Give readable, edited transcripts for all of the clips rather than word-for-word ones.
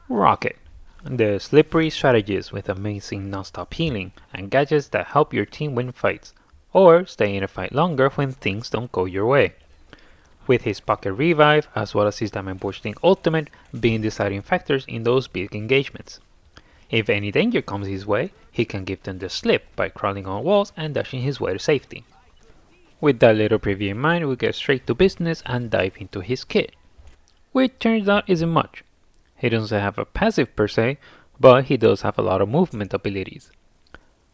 Rocket, the slippery strategist with amazing non-stop healing and gadgets that help your team win fights, or stay in a fight longer when things don't go your way. With his pocket revive as well as his damage boosting ultimate being deciding factors in those big engagements. If any danger comes his way, he can give them the slip by crawling on walls and dashing his way to safety. With that little preview in mind, we get straight to business and dive into his kit, which turns out isn't much. He doesn't have a passive per se, but he does have a lot of movement abilities.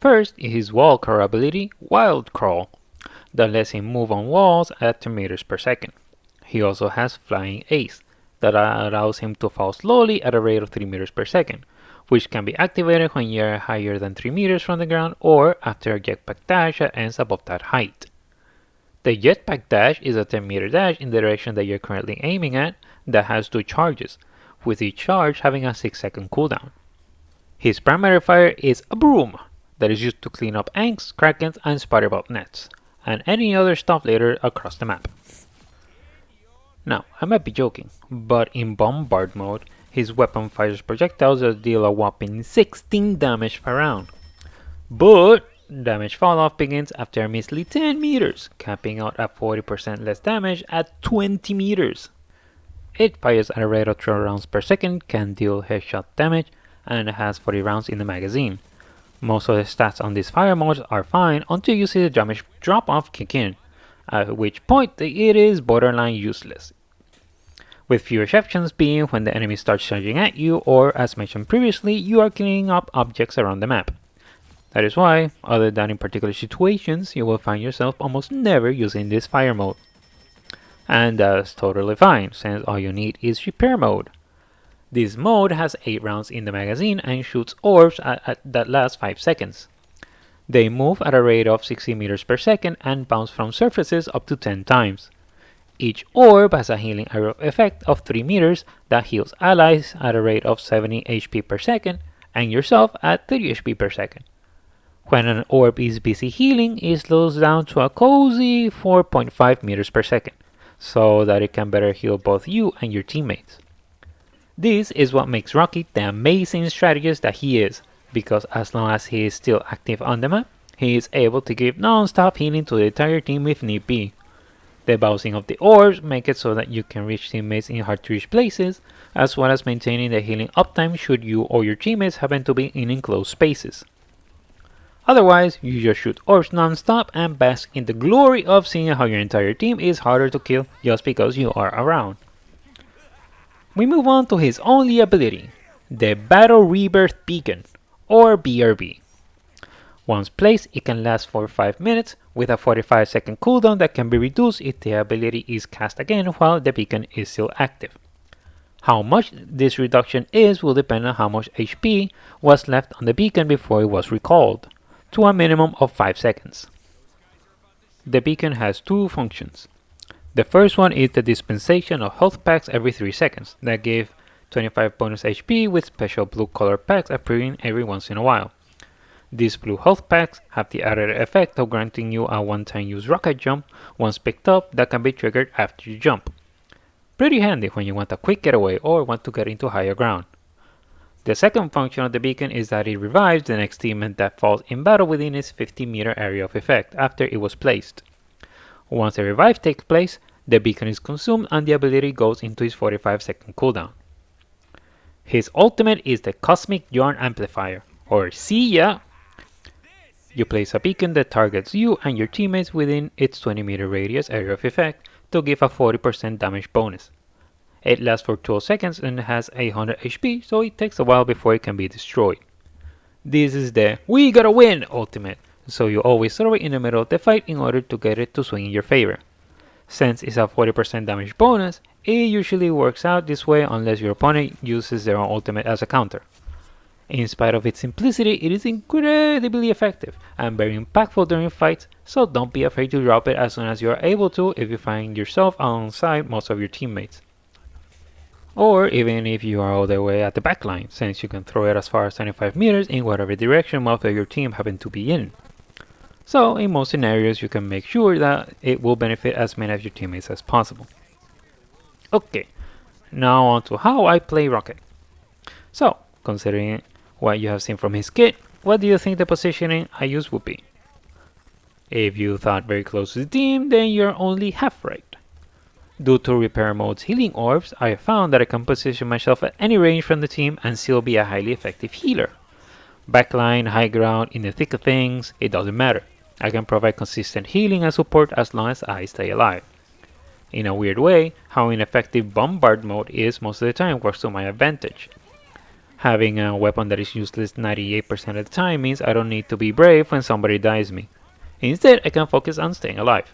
First is his wall crawl ability, Wild Crawl, that lets him move on walls at 10 meters per second. He also has Flying Ace, that allows him to fall slowly at a rate of 3 meters per second, which can be activated when you are higher than 3 meters from the ground or after a Jetpack Dash that ends above that height. The Jetpack Dash is a 10-meter dash in the direction that you're currently aiming at that has 2 charges, with each charge having a 6-second cooldown. His primary fire is a Broom, that is used to clean up Anks, Krakens, and Spider-Bot nets, and any other stuff later across the map. Now, I might be joking, but in Bombard Mode, his weapon fires projectiles that deal a whopping 16 damage per round. But damage falloff begins after a measly 10 meters, capping out at 40% less damage at 20 meters. It fires at a rate of 12 rounds per second, can deal headshot damage, and has 40 rounds in the magazine. Most of the stats on these fire modes are fine until you see the damage drop off kick in, at which point it is borderline useless. With few exceptions being when the enemy starts charging at you or, as mentioned previously, you are cleaning up objects around the map. That is why, other than in particular situations, you will find yourself almost never using this fire mode. And that's totally fine, since all you need is repair mode. This mode has 8 rounds in the magazine and shoots orbs that last 5 seconds. They move at a rate of 60 meters per second and bounce from surfaces up to 10 times. Each orb has a healing arrow effect of 3 meters that heals allies at a rate of 70 HP per second and yourself at 30 HP per second. When an orb is busy healing, it slows down to a cozy 4.5 meters per second, so that it can better heal both you and your teammates. This is what makes Rocket the amazing strategist that he is, because as long as he is still active on the map, he is able to give non-stop healing to the entire team if need be. The bouncing of the orbs make it so that you can reach teammates in hard to reach places, as well as maintaining the healing uptime should you or your teammates happen to be in enclosed spaces. Otherwise, you just shoot orbs non-stop and bask in the glory of seeing how your entire team is harder to kill just because you are around. We move on to his only ability, the Battle Rebirth Beacon, or B.R.B. Once placed, it can last for 5 minutes with a 45-second cooldown that can be reduced if the ability is cast again while the beacon is still active. How much this reduction is will depend on how much HP was left on the beacon before it was recalled, to a minimum of 5 seconds. The beacon has 2 functions. The first one is the dispensation of health packs every 3 seconds that give 25 bonus HP with special blue color packs appearing every once in a while. These blue health packs have the added effect of granting you a one-time use rocket jump once picked up that can be triggered after you jump. Pretty handy when you want a quick getaway or want to get into higher ground. The second function of the beacon is that it revives the next teammate that falls in battle within its 50-meter area of effect after it was placed. Once a revive takes place, the beacon is consumed and the ability goes into its 45-second cooldown. His ultimate is the Cosmic Yarn Amplifier, or C.Y.A. You place a beacon that targets you and your teammates within its 20-meter radius area of effect to give a 40% damage bonus. It lasts for 12 seconds and has 800 HP, so it takes a while before it can be destroyed. This is the "we gotta win" ultimate, so you always throw it in the middle of the fight in order to get it to swing in your favor. Since it's a 40% damage bonus, it usually works out this way unless your opponent uses their own ultimate as a counter. In spite of its simplicity, it is incredibly effective and very impactful during fights, so don't be afraid to drop it as soon as you are able to if you find yourself alongside most of your teammates. Or even if you are all the way at the back line, since you can throw it as far as 25 meters in whatever direction most of your team happen to be in. So in most scenarios you can make sure that it will benefit as many of your teammates as possible. Okay, now on to how I play Rocket. So, considering what you have seen from his kit, what do you think the positioning I use would be? If you thought very close to the team, then you're only half right. Due to Repair Mode's healing orbs, I have found that I can position myself at any range from the team and still be a highly effective healer. Backline, high ground, in the thick of things, it doesn't matter. I can provide consistent healing and support as long as I stay alive. In a weird way, how ineffective Bombard Mode is most of the time works to my advantage. Having a weapon that is useless 98% of the time means I don't need to be brave when somebody dies me. Instead, I can focus on staying alive.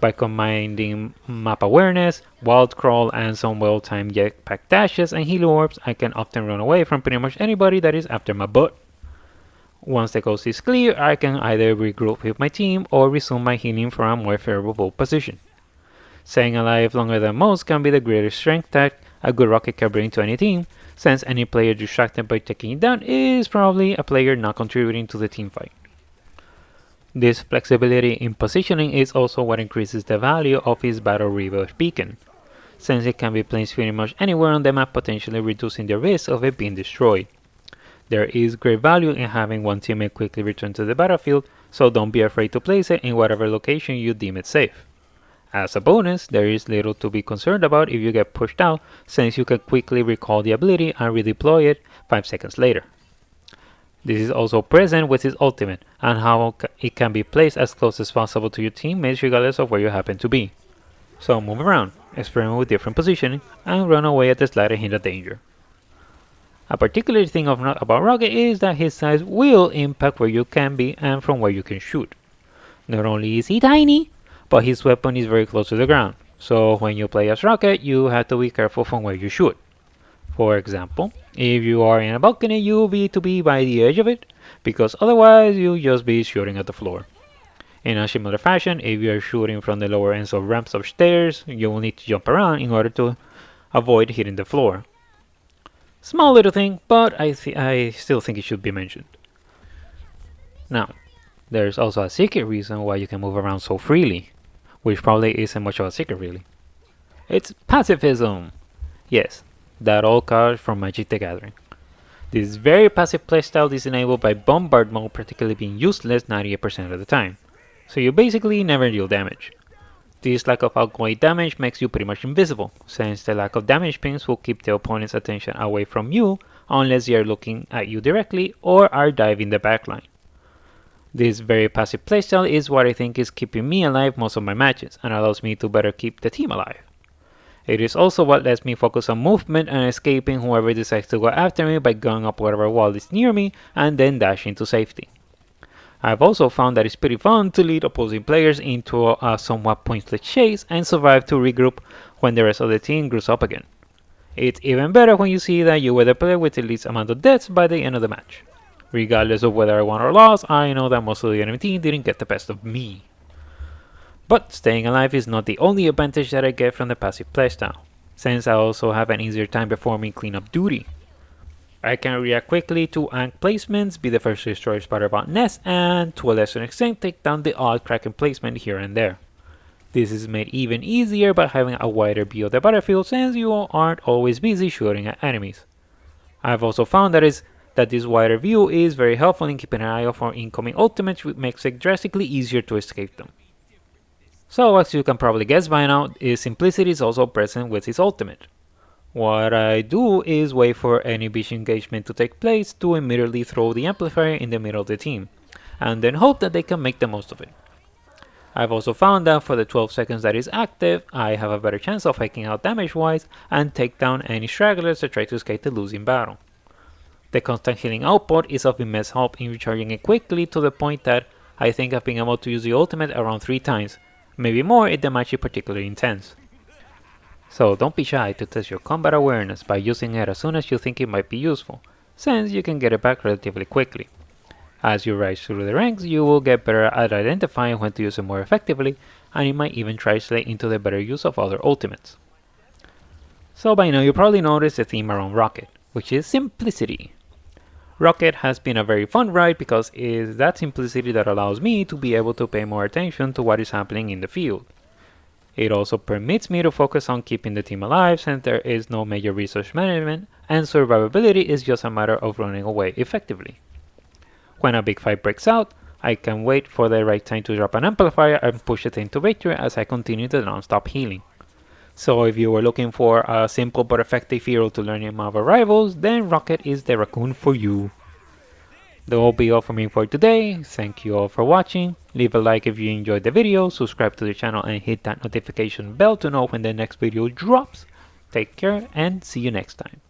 By combining map awareness, wild crawl, and some well-timed jetpack dashes and heal orbs, I can often run away from pretty much anybody that is after my butt. Once the coast is clear, I can either regroup with my team or resume my healing from a more favorable position. Staying alive longer than most can be the greatest strength that a good rocket can bring to any team, since any player distracted by taking it down is probably a player not contributing to the team fight. This flexibility in positioning is also what increases the value of his Battle Rebirth beacon, since it can be placed pretty much anywhere on the map, potentially reducing the risk of it being destroyed. There is great value in having one teammate quickly return to the battlefield, so don't be afraid to place it in whatever location you deem it safe. As a bonus, there is little to be concerned about if you get pushed out, since you can quickly recall the ability and redeploy it 5 seconds later. This is also present with his ultimate, and how it can be placed as close as possible to your teammates regardless of where you happen to be. So move around, experiment with different positioning, and run away at the slightest hint of danger. A particular thing of note about Rocket is that his size will impact where you can be and from where you can shoot. Not only is he tiny, but his weapon is very close to the ground, so when you play as Rocket, you have to be careful from where you shoot. For example, if you are in a balcony, you will be to be by the edge of it, because otherwise you'll just be shooting at the floor. In a similar fashion, if you are shooting from the lower ends of ramps or stairs, you will need to jump around in order to avoid hitting the floor. Small little thing, but I still think it should be mentioned. Now, there's also a secret reason why you can move around so freely, which probably isn't much of a secret really. It's pacifism! Yes, that all comes from Magic the Gathering. This very passive playstyle is enabled by Bombard Mode particularly being useless 98% of the time, so you basically never deal damage. This lack of outgoing damage makes you pretty much invisible, since the lack of damage pings will keep the opponent's attention away from you unless they are looking at you directly or are diving the backline. This very passive playstyle is what I think is keeping me alive most of my matches and allows me to better keep the team alive. It is also what lets me focus on movement and escaping whoever decides to go after me by going up whatever wall is near me and then dashing to safety. I've also found that it's pretty fun to lead opposing players into a somewhat pointless chase and survive to regroup when the rest of the team groups up again. It's even better when you see that you were the player with the least amount of deaths by the end of the match. Regardless of whether I won or lost, I know that most of the enemy team didn't get the best of me. But staying alive is not the only advantage that I get from the passive playstyle, since I also have an easier time performing cleanup duty. I can react quickly to ank placements, be the first to destroy spider-bot nests, and to a lesser extent take down the odd Kraken placement here and there. This is made even easier by having a wider view of the battlefield since you aren't always busy shooting at enemies. I've also found that this wider view is very helpful in keeping an eye out for incoming ultimates, which makes it drastically easier to escape them. So as you can probably guess by now, his simplicity is also present with his ultimate. What I do is wait for any beach engagement to take place to immediately throw the amplifier in the middle of the team, and then hope that they can make the most of it. I've also found that for the 12 seconds that is active, I have a better chance of hiking out damage wise and take down any stragglers that try to escape the losing battle. The constant healing output is of immense help in recharging it quickly to the point that I think I've been able to use the ultimate around 3 times, maybe more if the match is particularly intense. So don't be shy to test your combat awareness by using it as soon as you think it might be useful, since you can get it back relatively quickly. As you rise through the ranks, you will get better at identifying when to use it more effectively, and it might even translate into the better use of other ultimates. So by now you probably noticed the theme around Rocket, which is simplicity. Rocket has been a very fun ride because it is that simplicity that allows me to be able to pay more attention to what is happening in the field. It also permits me to focus on keeping the team alive since there is no major resource management and survivability is just a matter of running away effectively. When a big fight breaks out, I can wait for the right time to drop an amplifier and push the team to victory as I continue the non-stop healing. So if you were looking for a simple but effective hero to learn in Marvel Rivals, then Rocket is the raccoon for you. That will be all for me for today. Thank you all for watching. Leave a like if you enjoyed the video, subscribe to the channel and hit that notification bell to know when the next video drops. Take care and see you next time.